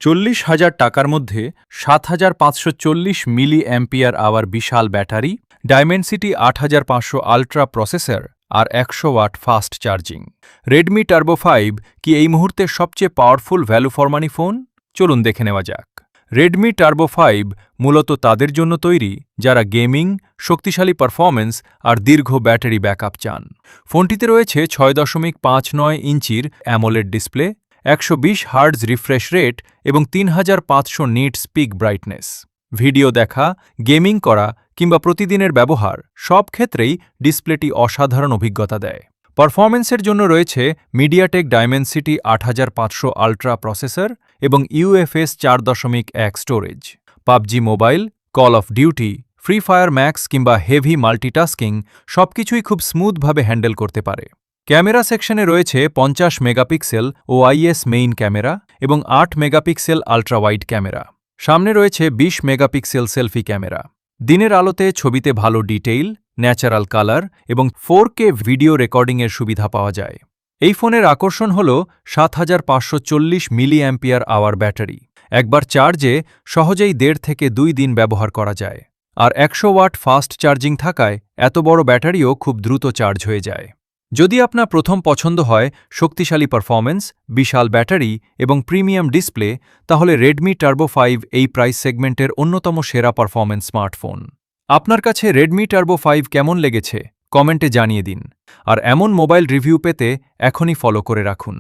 40,000 টাকার মধ্যে 7,540 milli ampere hour বিশাল ব্যাটারি, ডায়মেনসিটি 8,500 আল্ট্রা প্রসেসর আর 100 watt fast charging. Redmi Turbo 5 কি এই মুহূর্তের সবচেয়ে powerful value for money phone? চলুন দেখে নেওয়া যাক। রেডমি টার্বো 5 মূলত তাদের জন্য তৈরি যারা গেমিং, শক্তিশালী পারফরম্যান্স আর দীর্ঘ ব্যাটারি ব্যাকআপ চান। ফোনটিতে রয়েছে 6.59 ইঞ্চির AMOLED display, 120 hertz refresh rate এবং 3500 নিটস পিক ব্রাইটনেস। ভিডিও দেখা, গেমিং করা কিংবা প্রতিদিনের ব্যবহার সব ক্ষেত্রেই ডিসপ্লেটি অসাধারণ অভিজ্ঞতা দেয়। পারফরম্যান্সের জন্য রয়েছে মিডিয়াটেক ডায়মেনসিটি 8,500 আল্ট্রা প্রসেসর এবং UFS 4.1 storage. PUBG mobile, call of duty, free fire max কিংবা হেভি মাল্টিটাস্কিং সবকিছুই খুব স্মুথভাবে হ্যান্ডেল করতে পারে। ক্যামেরা সেকশনে রয়েছে 50 মেগাপিক্সেল OIS মেইন ক্যামেরা এবং 8 মেগাপিক্সেল আল্ট্রা ওয়াইড ক্যামেরা। সামনে রয়েছে 20 মেগাপিক্সেল সেলফি ক্যামেরা। দিনের আলোতে ছবিতে ভালো ডিটেইল, ন্যাচারাল কালার এবং 4K ভিডিও রেকর্ডিংয়ের সুবিধা পাওয়া যায়। এই ফোনের আকর্ষণ হল 7,540 মিলি অ্যাম্পিয়ার আওয়ার ব্যাটারি। একবার চার্জে সহজেই 1.5 থেকে 2 দিন ব্যবহার করা যায়। আর 100 ওয়াট ফাস্ট চার্জিং থাকায় এত বড় ব্যাটারিও খুব দ্রুত চার্জ হয়ে যায়। যদি আপনার প্রথম পছন্দ হয় শক্তিশালী পারফরম্যান্স, বিশাল ব্যাটারি এবং প্রিমিয়াম ডিসপ্লে, তাহলে রেডমি টার্বো 5 এই প্রাইস সেগমেন্টের অন্যতম সেরা পারফরম্যান্স স্মার্টফোন। আপনার কাছে রেডমি টার্বো 5 কেমন লেগেছে কমেন্টে জানিয়ে দিন। আর এমন মোবাইল রিভিউ পেতে এখনই ফলো করে রাখুন।